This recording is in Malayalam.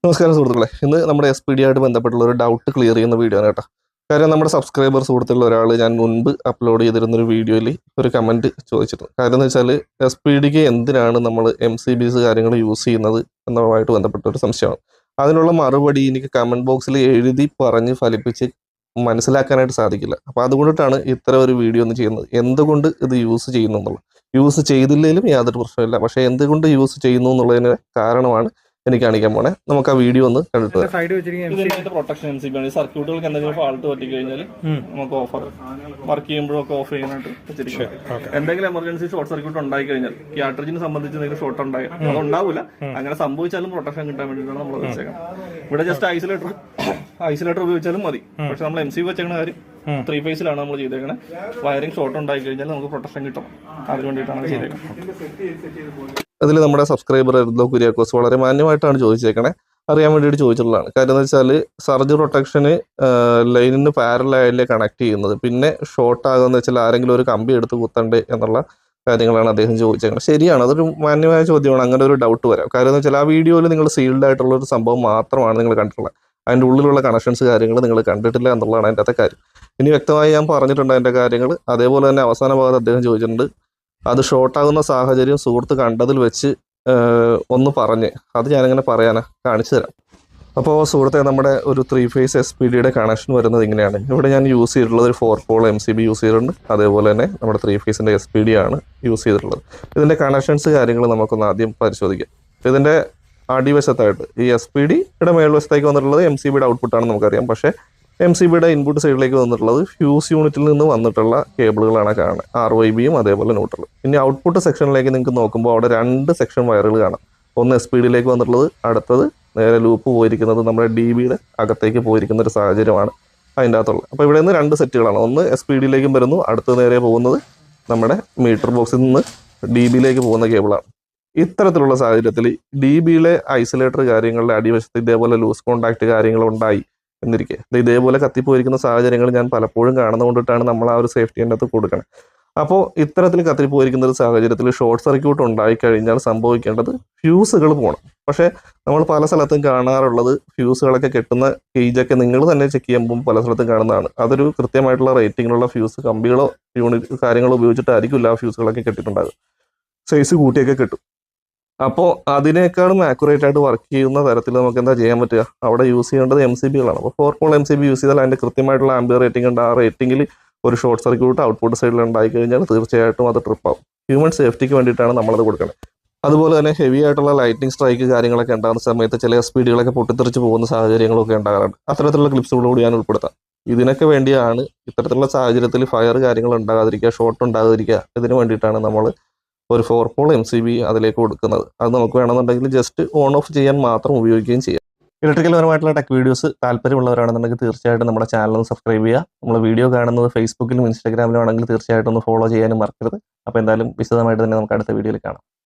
നമസ്കാരം സുഹൃത്തുക്കളെ, ഇന്ന് നമ്മുടെ SPD ആയിട്ട് ബന്ധപ്പെട്ടുള്ള ഒരു ഡൗട്ട് ക്ലിയർ ചെയ്യുന്ന വീഡിയോ ആണ് കേട്ടോ. കാര്യം നമ്മുടെ സബ്സ്ക്രൈബർ സുഹൃത്തുക്കളുടെ ഒരാൾ ഞാൻ മുൻപ് അപ്ലോഡ് ചെയ്തിരുന്നൊരു വീഡിയോയിൽ ഒരു കമൻറ്റ് ചോദിച്ചിരുന്നു. കാര്യം എന്ന് വെച്ചാൽ SPD എന്തിനാണ് നമ്മൾ MCBs കാര്യങ്ങൾ യൂസ് ചെയ്യുന്നത് എന്നതുമായിട്ട് ബന്ധപ്പെട്ട ഒരു സംശയമാണ്. അതിനുള്ള മറുപടി എനിക്ക് കമൻറ്റ് ബോക്സിൽ എഴുതി പറഞ്ഞ് ഫലിപ്പിച്ച് മനസ്സിലാക്കാനായിട്ട് സാധിക്കില്ല. അപ്പോൾ അതുകൊണ്ടിട്ടാണ് ഇത്തരം ഒരു വീഡിയോ ഒന്ന് ചെയ്യുന്നത്. എന്തുകൊണ്ട് ഇത് യൂസ് ചെയ്യുന്നു എന്നുള്ളത്, യൂസ് ചെയ്തില്ലെങ്കിലും യാതൊരു പ്രശ്നമില്ല, പക്ഷേ എന്തുകൊണ്ട് യൂസ് ചെയ്യുന്നു എന്നുള്ളതിന് കാരണമാണ് എനിക്ക് കാണിക്കാൻ പോണേ. നമുക്ക് ആ വീഡിയോ ഒന്ന് കണ്ടിട്ട് പ്രൊട്ടക്ഷൻ MCB ആണ്. സർക്യൂട്ടുകൾക്ക് എന്തെങ്കിലും ഫാൾട്ട് പറ്റി കഴിഞ്ഞാൽ നമുക്ക് ഓഫർ വർക്ക് ചെയ്യുമ്പോഴൊക്കെ ഓഫ് ചെയ്യാനായിട്ട് വെച്ചിരിക്കും. എന്തെങ്കിലും എമർജൻസി ഷോർട്ട് സർക്യൂട്ട് ഉണ്ടായി കഴിഞ്ഞാൽ ക്യാട്രിജിനെ സംബന്ധിച്ച് എന്തെങ്കിലും ഷോർട്ട് ഉണ്ടായി അത് ഉണ്ടാവില്ല, അങ്ങനെ സംഭവിച്ചാലും പ്രൊട്ടക്ഷൻ കിട്ടാൻ വേണ്ടിയിട്ടാണ് നമ്മൾ വെച്ചേക്കുന്നത്. ഇവിടെ ജസ്റ്റ് ഐസൊലേറ്റർ ഉപയോഗിച്ചാലും മതി. പക്ഷെ നമ്മൾ MCB വെച്ചേക്കുന്ന കാര്യം 3 ഫേസിലാണ് നമ്മൾ ചെയ്തേക്കുന്നത്. വയറിംഗ് ഷോർട്ട് ഉണ്ടായി കഴിഞ്ഞാൽ നമുക്ക് പ്രൊട്ടക്ഷൻ കിട്ടും, അതിന് വേണ്ടിയിട്ടാണ് ചെയ്തേക്കുന്നത്. അതിൽ നമ്മുടെ സബ്സ്ക്രൈബർ എർദോ കുര്യാക്കോസ് വളരെ മാന്യമായിട്ടാണ് ചോദിച്ചേക്കണേ, അറിയാൻ വേണ്ടിയിട്ട് ചോദിച്ചിട്ടുള്ളതാണ്. കാര്യം എന്ന് വെച്ചാൽ സർജ് പ്രൊട്ടക്ഷന് ലൈനിന് പാരലായില്ലേ കണക്ട് ചെയ്യുന്നത്, പിന്നെ ഷോർട്ട് ആകുമെന്ന് വെച്ചാൽ ആരെങ്കിലും ഒരു കമ്പി എടുത്ത് കുത്തണ്ടേ എന്നുള്ള കാര്യങ്ങളാണ് അദ്ദേഹം ചോദിച്ചേക്കുന്നത്. ശരിയാണ്, അതൊരു മാന്യമായ ചോദ്യമാണ്. അങ്ങനെ ഒരു ഡൗട്ട് വരാം. കാര്യം എന്ന് വെച്ചാൽ ആ വീഡിയോയിൽ നിങ്ങൾ സീൽഡ് ആയിട്ടുള്ള ഒരു സംഭവം മാത്രമാണ് നിങ്ങൾ കണ്ടിട്ടുള്ളത്. അതിൻ്റെ ഉള്ളിലുള്ള കണക്ഷൻസ് കാര്യങ്ങൾ നിങ്ങൾ കണ്ടിട്ടില്ല എന്നുള്ളതാണ് അതിൻ്റെ അകത്തെ കാര്യം. ഇനി വ്യക്തമായി ഞാൻ പറഞ്ഞിട്ടുണ്ട് അതിൻ്റെ കാര്യങ്ങൾ. അതേപോലെ തന്നെ അവസാന ഭാഗത്ത് അദ്ദേഹം ചോദിച്ചിട്ടുണ്ട് അത് ഷോർട്ടാകുന്ന സാഹചര്യം സുഹൃത്ത് കണ്ടതിൽ വെച്ച് ഒന്ന് പറഞ്ഞ്, അത് ഞാനിങ്ങനെ പറയാനാ കാണിച്ചു തരാം. അപ്പോൾ സുഹൃത്തെ, നമ്മുടെ ഒരു 3 ഫേസ് SPD കണക്ഷൻ വരുന്നത് ഇങ്ങനെയാണ്. ഇവിടെ ഞാൻ യൂസ് ചെയ്തിട്ടുള്ളത് ഒരു 4 പോൾ MCB യൂസ് ചെയ്തിട്ടുണ്ട്. അതേപോലെ തന്നെ നമ്മുടെ 3 ഫേസിൻ്റെ SPD ആണ് യൂസ് ചെയ്തിട്ടുള്ളത്. ഇതിൻ്റെ കണക്ഷൻസ് കാര്യങ്ങൾ നമുക്കൊന്ന് ആദ്യം പരിശോധിക്കാം. ഇതിൻ്റെ അടിവശത്തായിട്ട് ഈ SPD മേൽവശത്തേക്ക് വന്നിട്ടുള്ളത് MCBയുടെ ഔട്ട്പുട്ടാണെന്ന് നമുക്കറിയാം. പക്ഷേ MCBയുടെ ഇൻപുട്ട് സൈഡിലേക്ക് വന്നിട്ടുള്ളത് ഫ്യൂസ് യൂണിറ്റിൽ നിന്ന് വന്നിട്ടുള്ള കേബിളുകളാണ് കാണുന്നത്, RYBയും അതേപോലെ ന്യൂട്രൽ. ഇനി ഔട്ട്പുട്ട് സെക്ഷനിലേക്ക് നിങ്ങൾക്ക് നോക്കുമ്പോൾ അവിടെ 2 സെക്ഷൻ വയറുകൾ കാണാം. ഒന്ന് SPD വന്നിട്ടുള്ളത്, അടുത്തത് നേരെ ലൂപ്പ് പോയിരിക്കുന്നത് നമ്മുടെ DBയുടെ അകത്തേക്ക് പോയിരിക്കുന്ന ഒരു സാഹചര്യമാണ് അതിൻ്റെ അകത്തുള്ളത്. അപ്പോൾ ഇവിടെ നിന്ന് 2 സെറ്റുകളാണ്. ഒന്ന് SPD വരുന്നു, അടുത്തത് നേരെ പോകുന്നത് നമ്മുടെ മീറ്റർ ബോക്സിൽ നിന്ന് DBയിലേക്ക് പോകുന്ന കേബിളാണ്. ഇത്തരത്തിലുള്ള സാഹചര്യത്തിൽ DBയിലെ ഐസൊലേറ്റർ കാര്യങ്ങളുടെ അടിവശത്ത് ഇതേപോലെ ലൂസ് കോണ്ടാക്ട് കാര്യങ്ങളുണ്ടായി എന്നിരിക്കെ ഇതേപോലെ കത്തിപ്പോയിരിക്കുന്ന സാഹചര്യങ്ങൾ ഞാൻ പലപ്പോഴും കാണുന്നതുകൊണ്ടിട്ടാണ് നമ്മൾ ആ ഒരു സേഫ്റ്റി അകത്ത് കൊടുക്കണം. അപ്പോൾ ഇത്തരത്തിൽ കത്തിപ്പോയിരിക്കുന്ന ഒരു സാഹചര്യത്തിൽ ഷോർട്ട് സർക്യൂട്ട് ഉണ്ടായിക്കഴിഞ്ഞാൽ സംഭവിക്കേണ്ടത് ഫ്യൂസുകൾ പോകണം. പക്ഷേ നമ്മൾ പല സ്ഥലത്തും കാണാറുള്ളത് ഫ്യൂസുകളൊക്കെ കെട്ടുന്ന കേജൊക്കെ നിങ്ങൾ തന്നെ ചെക്ക് ചെയ്യുമ്പോൾ പല സ്ഥലത്തും കാണുന്നതാണ്. അതൊരു കൃത്യമായിട്ടുള്ള റേറ്റിങ്ങിലുള്ള ഫ്യൂസ് കമ്പികളോ യൂണിറ്റ് കാര്യങ്ങളോ ഉപയോഗിച്ചിട്ടായിരിക്കില്ല ആ ഫ്യൂസുകളൊക്കെ കെട്ടിയിട്ടുണ്ടാകുക. സൈസ് കൂട്ടിയൊക്കെ കിട്ടും. അപ്പോൾ അതിനേക്കാളും ആക്യുറേറ്റ് ആയിട്ട് വർക്ക് ചെയ്യുന്ന തരത്തിൽ നമുക്ക് എന്താ ചെയ്യാൻ പറ്റുക? അവിടെ യൂസ് ചെയ്യേണ്ടത് MCBകളാണ്. അപ്പോൾ 4 പോൾ MCB യൂസ് ചെയ്താൽ അതിൻ്റെ കൃത്യമായിട്ടുള്ള ആംബിയർ റേറ്റിംഗ് ഉണ്ട്. ആ റേറ്റിംഗിൽ ഒരു ഷോർട്ട് സർക്യൂട്ട് ഔട്ട്പുട്ട് സൈഡിൽ ഉണ്ടായി കഴിഞ്ഞാൽ തീർച്ചയായിട്ടും അത് ട്രിപ്പാവും. ഹ്യൂമൻ സേഫ്റ്റിക്ക് വേണ്ടിയിട്ടാണ് നമ്മളത് കൊടുക്കുന്നത്. അതുപോലെ തന്നെ ഹെവി ആയിട്ടുള്ള ലൈറ്റിംഗ് സ്ട്രൈക്ക് കാര്യങ്ങളൊക്കെ ഉണ്ടാകുന്ന സമയത്ത് ചില SPD പൊട്ടിത്തെറിച്ച് പോകുന്ന സാഹചര്യങ്ങളൊക്കെ ഉണ്ടാകാറുണ്ട്. അത്തരത്തിലുള്ള ക്ലിപ്സുകളോട് ഞാൻ ഉൾപ്പെടുത്താം. ഇതിനൊക്കെ വേണ്ടിയാണ് ഇത്തരത്തിലുള്ള സാഹചര്യത്തിൽ ഫയർ കാര്യങ്ങൾ ഉണ്ടാകാതിരിക്കുക, ഷോർട്ട് ഉണ്ടാകാതിരിക്കുക, ഇതിന് വേണ്ടിയിട്ടാണ് നമ്മൾ ഒരു 4 പോൾ MCB അതിലേക്ക് കൊടുക്കുന്നത്. അത് നമുക്ക് വേണമെന്നുണ്ടെങ്കിൽ ജസ്റ്റ് ഓൺ ഓഫ് ചെയ്യാൻ മാത്രം ഉപയോഗിക്കുകയും ചെയ്യാം. ഇലക്ട്രിക്കൽ പരമായിട്ടുള്ള ടെക് വീഡിയോസ് താല്പര്യമുള്ളവരാണെന്നുണ്ടെങ്കിൽ തീർച്ചയായിട്ടും നമ്മുടെ ചാനൽ ഒന്ന് സബ്സ്ക്രൈബ് ചെയ്യുക. നമ്മൾ വീഡിയോ കാണുന്നത് ഫേസ്ബുക്കിലും ഇൻസ്റ്റാഗ്രാമിലും ആണെങ്കിൽ തീർച്ചയായിട്ടും ഒന്ന് ഫോളോ ചെയ്യാനും മറക്കരുത്. അപ്പോൾ എന്തായാലും വിശദമായിട്ട് തന്നെ നമുക്ക് അടുത്ത വീഡിയോയിൽ കാണാം.